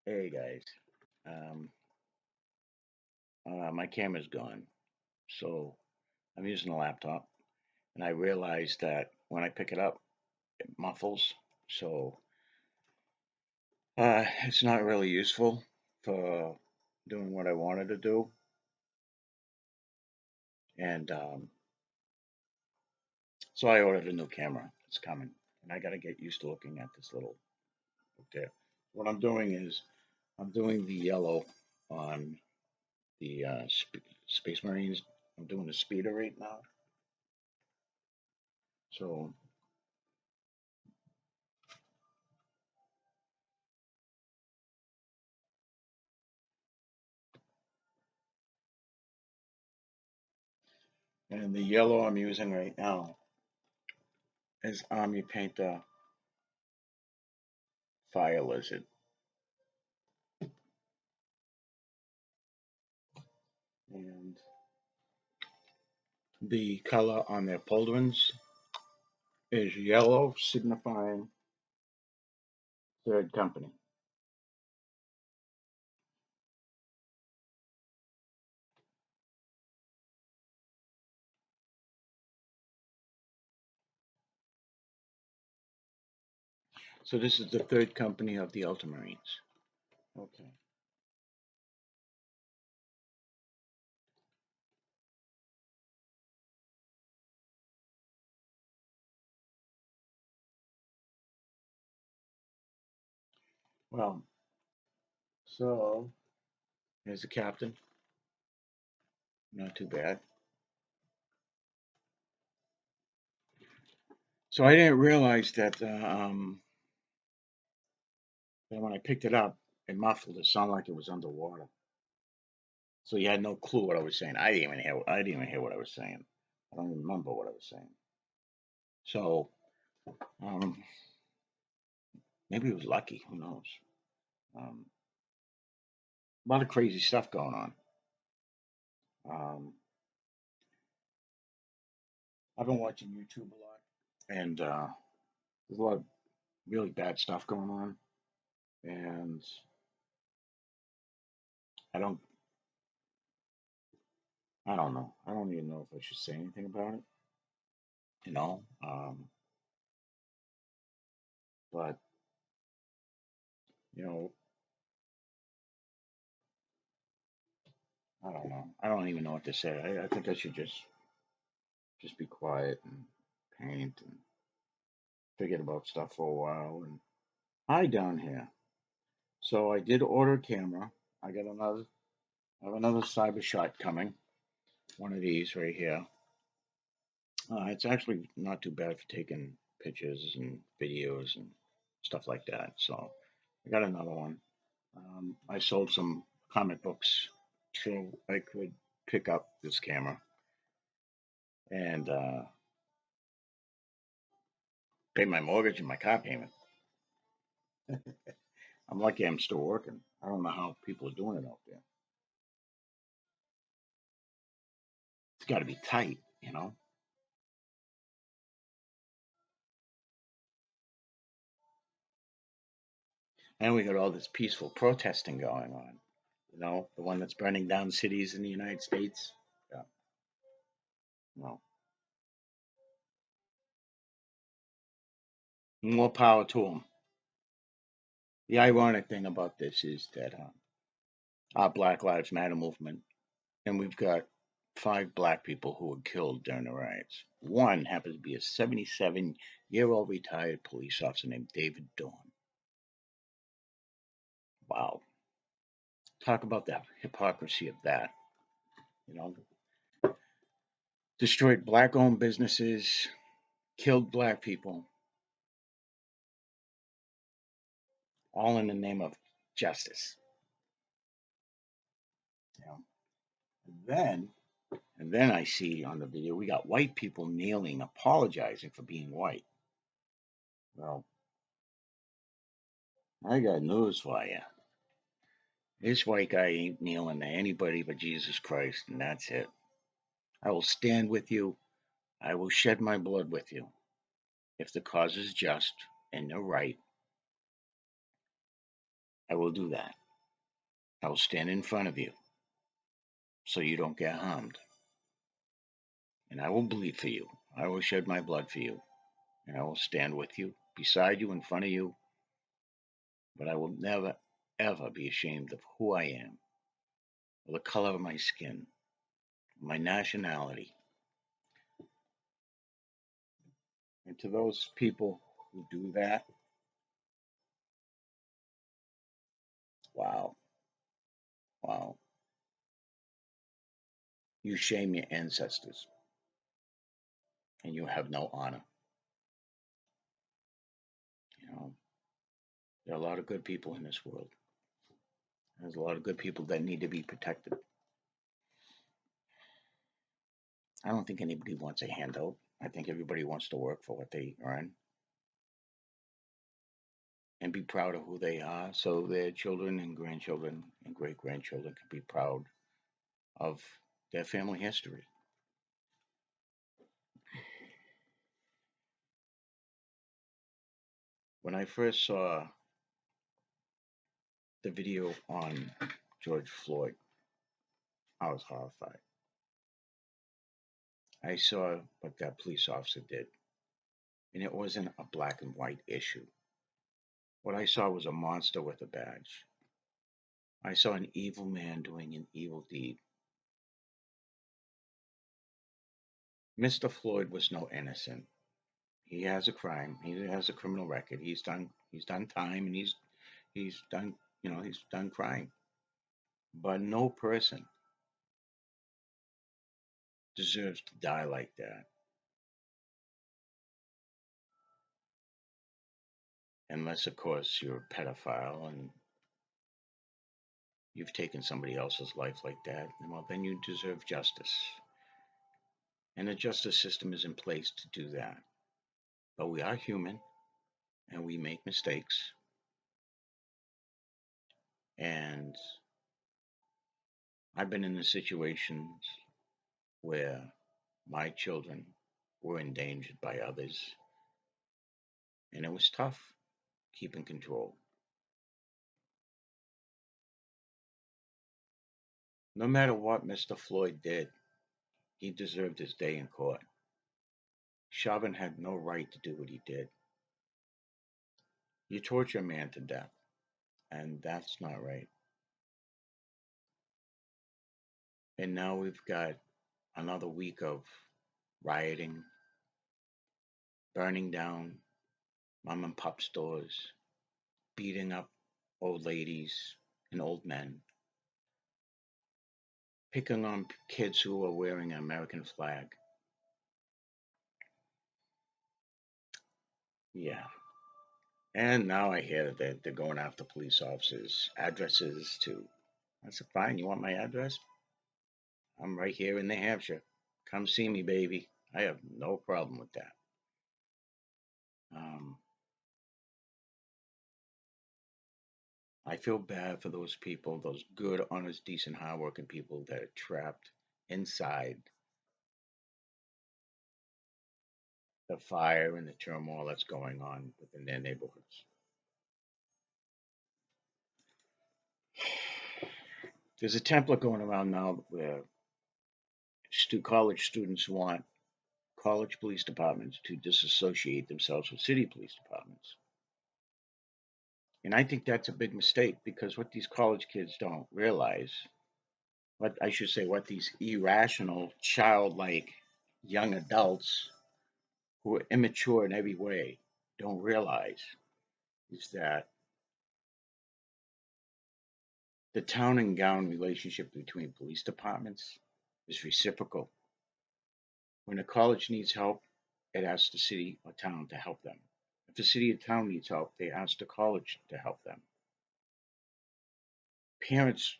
Hey guys, um, my camera's gone, so I'm using a laptop, and I realized that when I pick it up, it muffles, so it's not really useful for doing what I wanted to do, and so I ordered a new camera. It's coming, and I got to get used to looking at this little book there. What I'm doing is I'm doing the yellow on the Space Marines. I'm doing the speeder right now, so. And the yellow I'm using right now is Army Painter Fire Lizard. And the color on their pauldrons is yellow, signifying third company. So this is the third company of the Ultramarines. Okay. Well, so here's the captain. Not too bad. So I didn't realize that when I picked it up, it muffled. It sounded like it was underwater. So you had no clue what I was saying. I didn't even hear. I didn't even hear what I was saying. I don't even remember what I was saying. So um, maybe it was lucky. Who knows? Um, a lot of crazy stuff going on. Um, I've been watching YouTube a lot, and there's a lot of really bad stuff going on. And I don't, I don't know. I don't even know if I should say anything about it. You know, but you know, I don't know. I don't even know what to say. I think I should just be quiet and paint and forget about stuff for a while. And hi down here. So I did order a camera. I got another. I have another cyber shot coming. One of these right here. It's actually not too bad for taking pictures and videos and stuff like that. So I got another one. I sold some comic books so I could pick up this camera and pay my mortgage and my car payment. I'm lucky I'm still working. I don't know how people are doing it out there. It's got to be tight, you know. And we got all this peaceful protesting going on. You know, the one that's burning down cities in the United States. Yeah, no, more power to them. The ironic thing about this is that our Black Lives Matter movement, and we've got 5 black people who were killed during the riots. One happens to be a 77-year-old retired police officer named David Dawn. Wow. Talk about the hypocrisy of that. You know, destroyed black owned businesses, killed black people, all in the name of justice. You know, and then and then I see on the video we got white people kneeling, apologizing for being white. Well, I got news for you. This white guy ain't kneeling to anybody but Jesus Christ, and that's it. I will stand with you. I will shed my blood with you. If the cause is just and you're right, I will do that. I will stand in front of you so you don't get harmed. And I will bleed for you. I will shed my blood for you. And I will stand with you, beside you, in front of you. But I will never, ever be ashamed of who I am, or the color of my skin, my nationality. And to those people who do that, wow, wow, you shame your ancestors and you have no honor. You know, there are a lot of good people in this world. There's a lot of good people that need to be protected. I don't think anybody wants a handout. I think everybody wants to work for what they earn and be proud of who they are so their children and grandchildren and great grandchildren can be proud of their family history. When I first saw the video on George Floyd, I was horrified. I saw what that police officer did, and it wasn't a black and white issue. What I saw was a monster with a badge. I saw an evil man doing an evil deed. Mr. Floyd was no innocent. He has a crime. He has a criminal record. He's done time and he's done he's done crime. But no person deserves to die like that unless of course you're a pedophile and you've taken somebody else's life like that. Well, then you deserve justice. And the justice system is in place to do that. But we are human and we make mistakes. And I've been in the situations where my children were endangered by others, and it was tough keeping control. No matter what Mr. Floyd did, he deserved his day in court. Chauvin had no right to do what he did. You torture a man to death, and that's not right. And now we've got another week of rioting, burning down mom and pop stores, beating up old ladies and old men, picking on kids who are wearing an American flag. Yeah. And now I hear that they're going after police officers' addresses too. I said, fine, you want my address? I'm right here in New Hampshire. Come see me, baby. I have no problem with that. Um, I feel bad for those people, those good, honest, decent, hardworking people that are trapped inside the fire and the turmoil that's going on within their neighborhoods. There's a template going around now where college students want college police departments to disassociate themselves with city police departments. And I think that's a big mistake because what these college kids don't realize, what I should say, what these irrational, childlike young adults who are immature in every way don't realize is that the town and gown relationship between police departments is reciprocal. When a college needs help, it asks the city or town to help them. If the city or town needs help, they ask the college to help them. Parents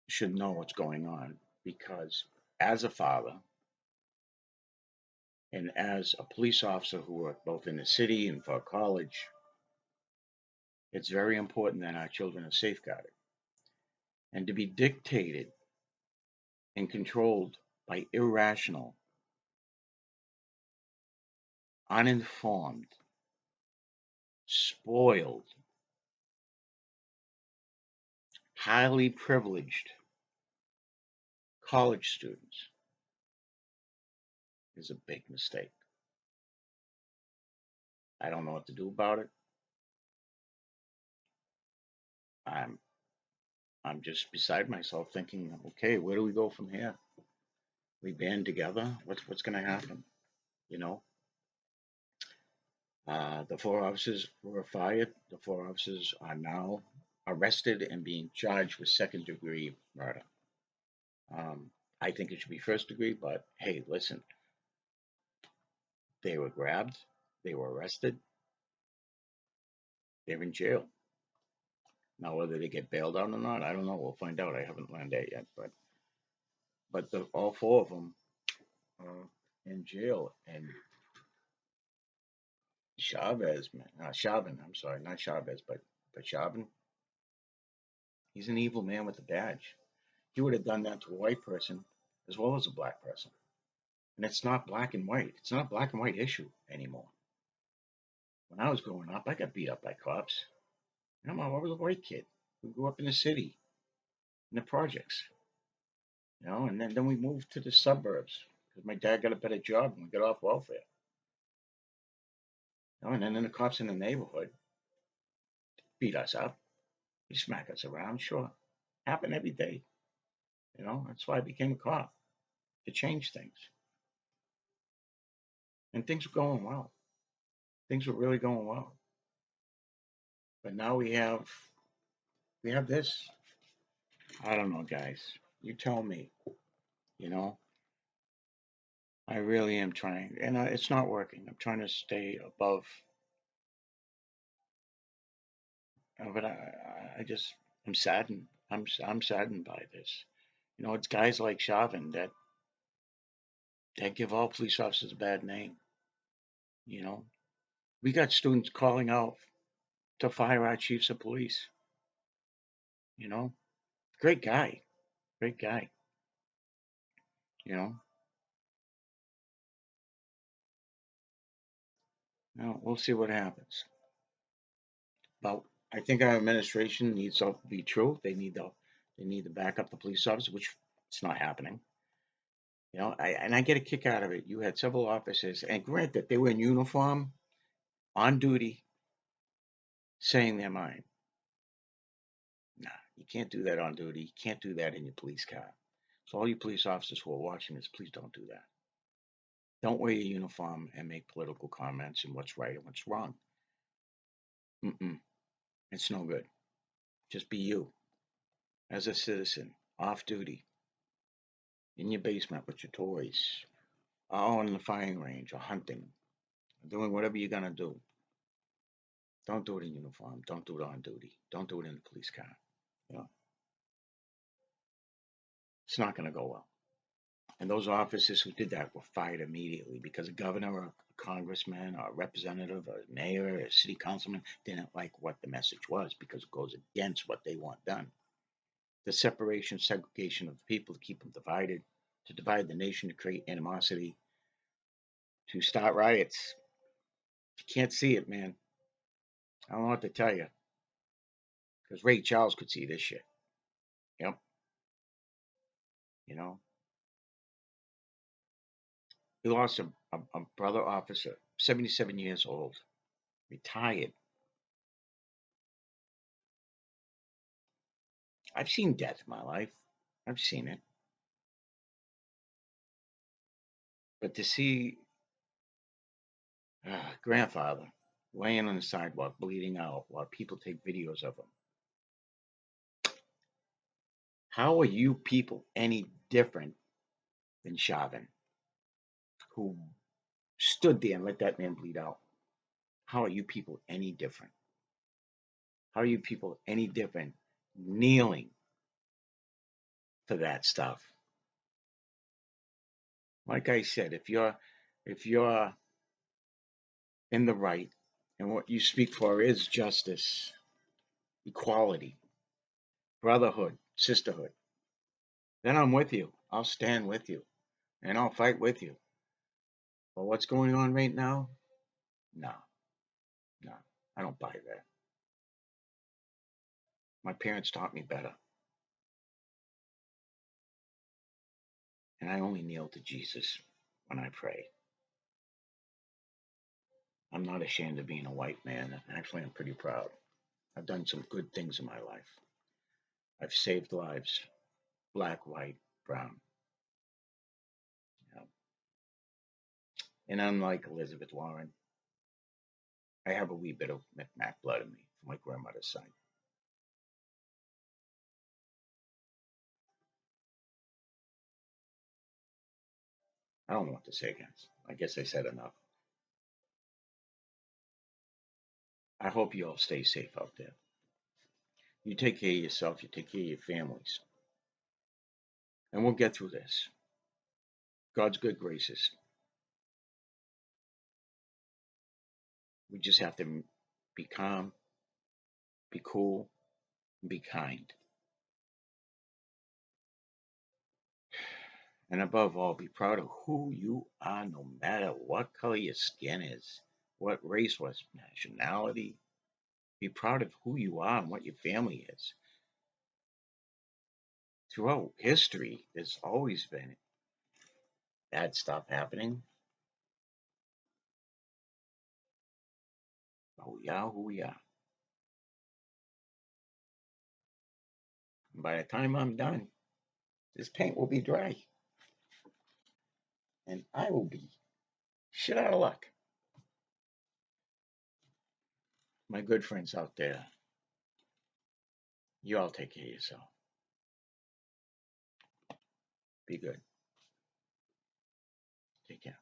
should know what's going on because as a father and as a police officer who work both in the city and for college, it's very important that our children are safeguarded. And to be dictated and controlled by irrational, uninformed, spoiled, highly privileged college students is a big mistake. I don't know what to do about it. I'm I'm just beside myself thinking, okay, where do we go from here? We band together. What's going to happen? You know, the four officers were fired. The four officers are now arrested and being charged with second degree murder. Um, I think it should be first degree, but hey, listen, they were grabbed, they were arrested, they're in jail. Now, whether they get bailed out or not, I don't know. We'll find out. I haven't learned that yet, but all four of them are in jail. And Chavez, man, Chauvin, I'm sorry, not Chavez, but Chauvin, he's an evil man with a badge. He would have done that to a white person as well as a black person. And it's not black and white. It's not a black and white issue anymore. When I was growing up, I got beat up by cops. I was a white kid who grew up in the city, in the projects, and then we moved to the suburbs because my dad got a better job and we got off welfare. And then the cops in the neighborhood beat us up, they smack us around, sure. Happened every day. That's why I became a cop, to change things. And things were going well. Things were really going well. But now we have this. I don't know, guys. You tell me. You know, I really am trying, and it's not working. I'm trying to stay above, but I'm saddened. I'm saddened by this. It's guys like Chauvin that give all police officers a bad name. You know, we got students calling out to fire our chiefs of police. You know, great guy, great guy. You know, we'll see what happens. But I think our administration needs to be true. They need to back up the police officers, which it's not happening. I get a kick out of it. You had several officers, and granted, they were in uniform, on duty, saying their mind. Nah, you can't do that on duty. You can't do that in your police car. So all you police officers who are watching this, please don't do that. Don't wear your uniform and make political comments and what's right and what's wrong. Mm-mm, it's no good. Just be you as a citizen, off duty, in your basement with your toys, or on the firing range, or hunting, doing whatever you're gonna do. Don't do it in uniform. Don't do it on duty. Don't do it in the police car. You know, it's not gonna go well. And those officers who did that were fired immediately because a governor or a congressman or a representative or a mayor or a city councilman didn't like what the message was because it goes against what they want done. The separation, segregation of the people to keep them divided, to divide the nation, to create animosity, to start riots. If you can't see it, man, I don't know what to tell you. Because Ray Charles could see this shit. Yep. You know, he lost a brother officer, 77 years old, retired. I've seen death in my life. I've seen it. But to see grandfather laying on the sidewalk, bleeding out, while people take videos of him, how are you people any different than Chauvin, who stood there and let that man bleed out? How are you people any different? How are you people any different kneeling for that stuff? Like I said, if you're in the right and what you speak for is justice, equality, brotherhood, sisterhood, then I'm with you. I'll stand with you and I'll fight with you. But what's going on right now? No, no, I don't buy that. My parents taught me better. And I only kneel to Jesus when I pray. I'm not ashamed of being a white man. Actually, I'm pretty proud. I've done some good things in my life. I've saved lives, black, white, brown. You know. And unlike Elizabeth Warren, I have a wee bit of Micmac blood in me from my grandmother's side. I don't know what to say, guys. I guess I said enough. I hope you all stay safe out there. You take care of yourself, you take care of your families, and we'll get through this. God's good graces. We just have to be calm, be cool, and be kind. And above all, be proud of who you are, no matter what color your skin is, what race, what nationality. Be proud of who you are and what your family is. Throughout history, there's always been bad stuff happening. But we are who we are. And by the time I'm done, this paint will be dry. And I will be shit out of luck. My good friends out there, you all take care of yourself. Be good. Take care.